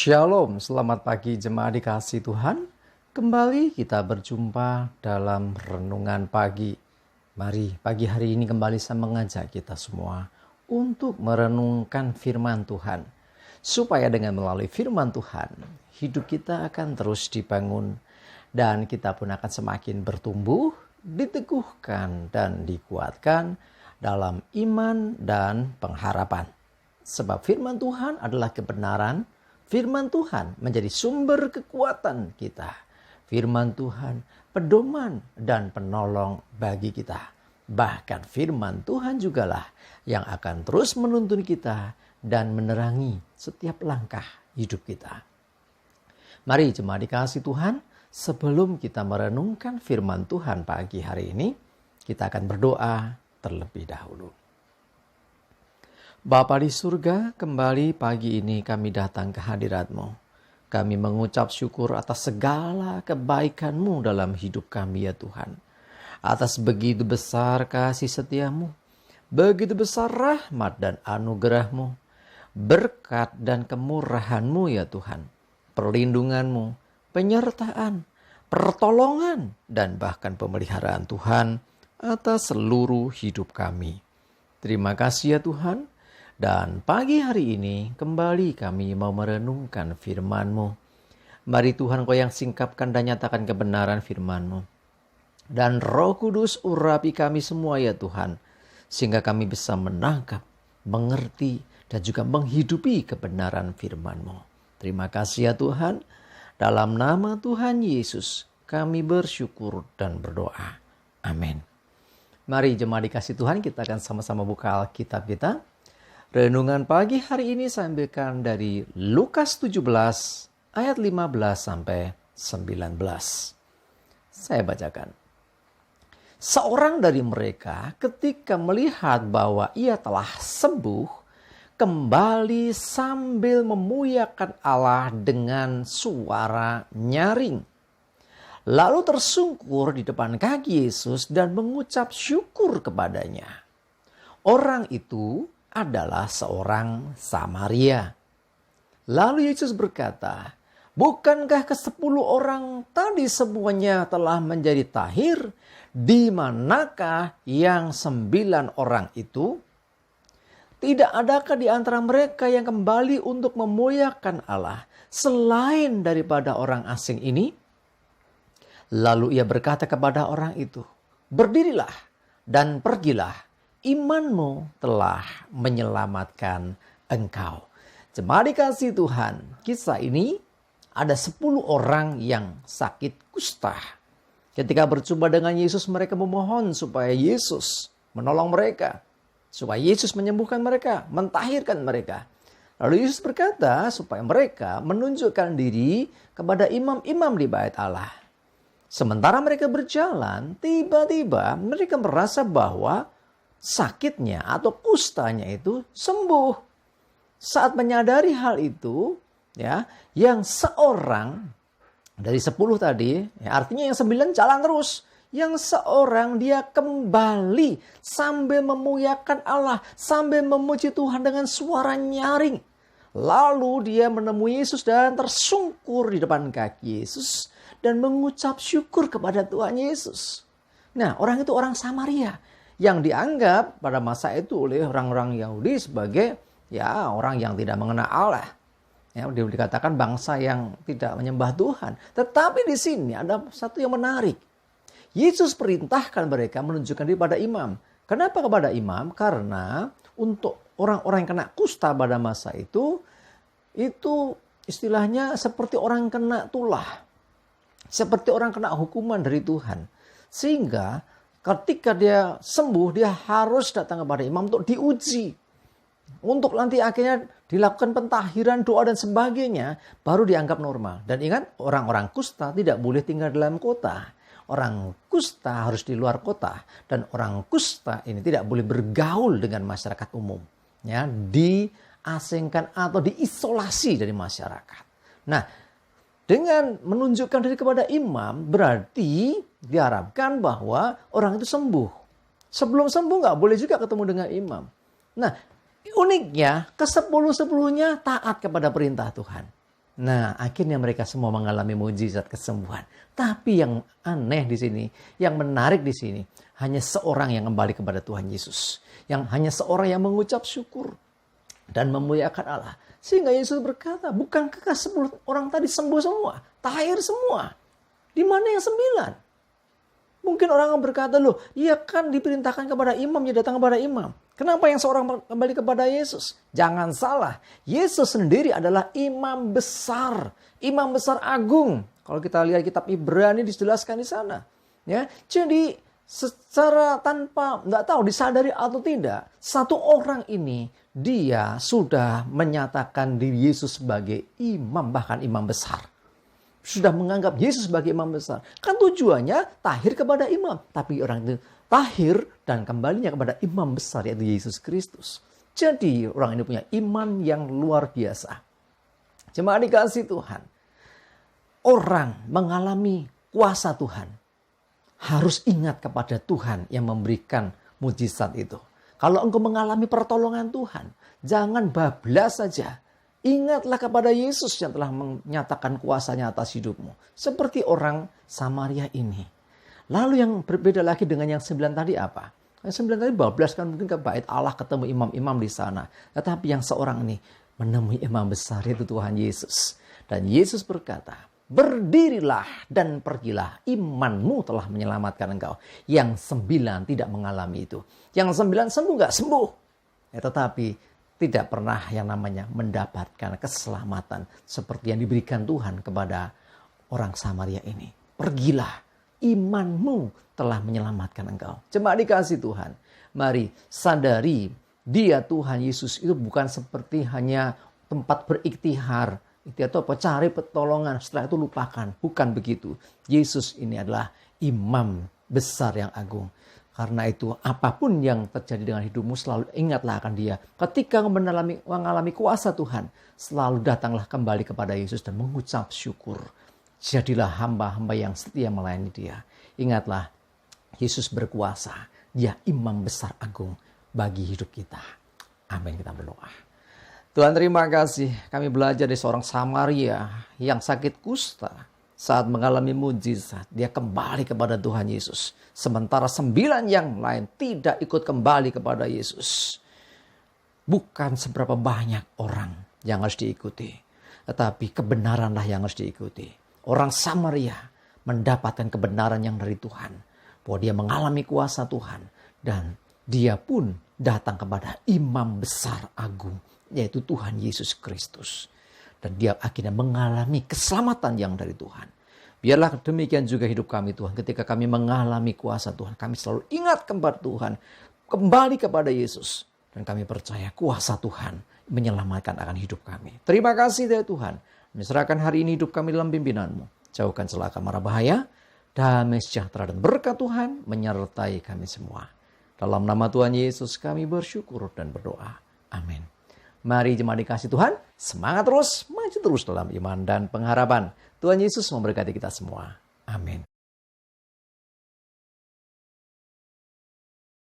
Shalom, selamat pagi jemaat dikasih Tuhan. Kembali kita berjumpa dalam renungan pagi. Mari pagi hari ini kembali saya mengajak kita semua untuk merenungkan firman Tuhan. Supaya dengan melalui firman Tuhan, hidup kita akan terus dibangun. Dan kita pun akan semakin bertumbuh, diteguhkan dan dikuatkan dalam iman dan pengharapan. Sebab firman Tuhan adalah kebenaran. Firman Tuhan menjadi sumber kekuatan kita. Firman Tuhan pedoman dan penolong bagi kita. Bahkan firman Tuhan jugalah yang akan terus menuntun kita dan menerangi setiap langkah hidup kita. Mari jemaat dikasih Tuhan, sebelum kita merenungkan firman Tuhan pagi hari ini, kita akan berdoa terlebih dahulu. Bapa di surga, kembali pagi ini kami datang ke hadirat-Mu. Kami mengucap syukur atas segala kebaikan-Mu dalam hidup kami ya Tuhan. Atas begitu besar kasih setia-Mu, begitu besar rahmat dan anugerah-Mu, berkat dan kemurahan-Mu ya Tuhan. Perlindungan-Mu, penyertaan, pertolongan, dan bahkan pemeliharaan Tuhan atas seluruh hidup kami. Terima kasih ya Tuhan. Dan pagi hari ini kembali kami mau merenungkan firman-Mu. Mari Tuhan Kau yang singkapkan dan nyatakan kebenaran firman-Mu. Dan Roh Kudus urapi kami semua ya Tuhan. Sehingga kami bisa menangkap, mengerti, dan juga menghidupi kebenaran firman-Mu. Terima kasih ya Tuhan. Dalam nama Tuhan Yesus kami bersyukur dan berdoa. Amin. Mari jemaat dikasih Tuhan, kita akan sama-sama buka Alkitab kita. Renungan pagi hari ini saya ambilkan dari Lukas 17 ayat 15 sampai 19. Saya bacakan. Seorang dari mereka ketika melihat bahwa ia telah sembuh, kembali sambil memuliakan Allah dengan suara nyaring. Lalu tersungkur di depan kaki Yesus dan mengucap syukur kepadanya. Orang itu adalah seorang Samaria. Lalu Yesus berkata, bukankah ke-10 orang tadi semuanya telah menjadi tahir? Di manakah yang 9 orang itu? Tidak adakah di antara mereka yang kembali untuk memuliakan Allah selain daripada orang asing ini? Lalu ia berkata kepada orang itu, berdirilah dan pergilah. Imanmu telah menyelamatkan engkau. Jemaat dikasih Tuhan, kisah ini ada 10 orang yang sakit kusta. Ketika berjumpa dengan Yesus, mereka memohon supaya Yesus menolong mereka. Supaya Yesus menyembuhkan mereka, mentahirkan mereka. Lalu Yesus berkata supaya mereka menunjukkan diri kepada imam-imam di bait Allah. Sementara mereka berjalan, tiba-tiba mereka merasa bahwa sakitnya atau kustanya itu sembuh. Saat menyadari hal itu, ya, yang seorang dari 10 tadi, ya, artinya yang 9 jalan terus. Yang seorang dia kembali sambil memuliakan Allah, sambil memuji Tuhan dengan suara nyaring. Lalu dia menemui Yesus dan tersungkur di depan kaki Yesus dan mengucap syukur kepada Tuhan Yesus. Nah, orang itu orang Samaria yang dianggap pada masa itu oleh orang-orang Yahudi sebagai ya orang yang tidak mengenal Allah. Ya, dikatakan bangsa yang tidak menyembah Tuhan. Tetapi di sini ada satu yang menarik. Yesus perintahkan mereka menunjukkan diri pada imam. Kenapa kepada imam? Karena untuk orang-orang yang kena kusta pada masa itu istilahnya seperti orang kena tulah. Seperti orang kena hukuman dari Tuhan. Sehingga ketika dia sembuh, dia harus datang kepada imam untuk diuji. Untuk nanti akhirnya dilakukan pentahiran, doa dan sebagainya, baru dianggap normal. Dan ingat, orang-orang kusta tidak boleh tinggal dalam kota. Orang kusta harus di luar kota. Dan orang kusta ini tidak boleh bergaul dengan masyarakat umum. Ya, diasingkan atau diisolasi dari masyarakat. Nah, dengan menunjukkan diri kepada imam, berarti diharapkan bahwa orang itu sembuh. Sebelum sembuh nggak boleh juga ketemu dengan imam. Nah, uniknya ke-10-10-nya taat kepada perintah Tuhan. Nah, akhirnya mereka semua mengalami mujizat kesembuhan. Tapi yang aneh di sini, yang menarik di sini, hanya seorang yang kembali kepada Tuhan Yesus. Yang hanya seorang yang mengucap syukur dan memuliakan Allah. Sehingga Yesus berkata, bukankah 10 orang tadi sembuh semua? Tahir semua. Di mana yang 9? Mungkin orang berkata, loh, ia kan diperintahkan kepada imam, dia datang kepada imam. Kenapa yang seorang kembali kepada Yesus? Jangan salah, Yesus sendiri adalah imam besar agung. Kalau kita lihat kitab Ibrani dijelaskan di sana. Ya, jadi secara tanpa, nggak tahu disadari atau tidak, satu orang ini dia sudah menyatakan diri Yesus sebagai imam, bahkan imam besar. Sudah menganggap Yesus sebagai imam besar. Kan tujuannya tahir kepada imam. Tapi orang itu tahir dan kembalinya kepada imam besar, yaitu Yesus Kristus. Jadi orang ini punya iman yang luar biasa. Jemaat dikasih Tuhan. Orang mengalami kuasa Tuhan harus ingat kepada Tuhan yang memberikan mujizat itu. Kalau engkau mengalami pertolongan Tuhan, jangan bablas saja. Ingatlah kepada Yesus yang telah menyatakan kuasanya atas hidupmu. Seperti orang Samaria ini. Lalu yang berbeda lagi dengan yang 9 tadi apa? Yang 9 tadi bablas kan mungkin ke bait Allah, ketemu imam-imam di sana. Tetapi yang seorang ini menemui imam besar, yaitu Tuhan Yesus. Dan Yesus berkata, berdirilah dan pergilah, imanmu telah menyelamatkan engkau. Yang 9 tidak mengalami itu. Yang 9 sembuh nggak? Sembuh. Ya, tetapi tidak pernah yang namanya mendapatkan keselamatan seperti yang diberikan Tuhan kepada orang Samaria ini. Pergilah, imanmu telah menyelamatkan engkau. Jemaat dikasih Tuhan, mari sadari dia Tuhan Yesus itu bukan seperti hanya tempat beriktihar. Itu atau apa, cari pertolongan setelah itu lupakan. Bukan begitu. Yesus ini adalah imam besar yang agung. Karena itu apapun yang terjadi dengan hidupmu selalu ingatlah akan dia. Ketika mengalami kuasa Tuhan, selalu datanglah kembali kepada Yesus dan mengucap syukur. Jadilah hamba-hamba yang setia melayani dia. Ingatlah, Yesus berkuasa. Dia imam besar agung bagi hidup kita. Amin, kita berdoa. Tuhan terima kasih, kami belajar dari seorang Samaria yang sakit kusta. Saat mengalami mujizat, dia kembali kepada Tuhan Yesus. Sementara 9 yang lain tidak ikut kembali kepada Yesus. Bukan seberapa banyak orang yang harus diikuti. Tetapi kebenaranlah yang harus diikuti. Orang Samaria mendapatkan kebenaran yang dari Tuhan. Bahwa dia mengalami kuasa Tuhan. Dan dia pun datang kepada imam besar agung. Yaitu Tuhan Yesus Kristus. Dan dia akhirnya mengalami keselamatan yang dari Tuhan. Biarlah demikian juga hidup kami Tuhan. Ketika kami mengalami kuasa Tuhan, kami selalu ingat kepada Tuhan. Kembali kepada Yesus. Dan kami percaya kuasa Tuhan menyelamatkan akan hidup kami. Terima kasih ya Tuhan. Menyerahkan hari ini hidup kami dalam pimpinan-Mu. Jauhkan celaka mara bahaya. Damai sejahtera dan berkat Tuhan menyertai kami semua. Dalam nama Tuhan Yesus kami bersyukur dan berdoa. Amin. Mari jemaat dikasih Tuhan, semangat terus, maju terus dalam iman dan pengharapan. Tuhan Yesus memberkati kita semua. Amin.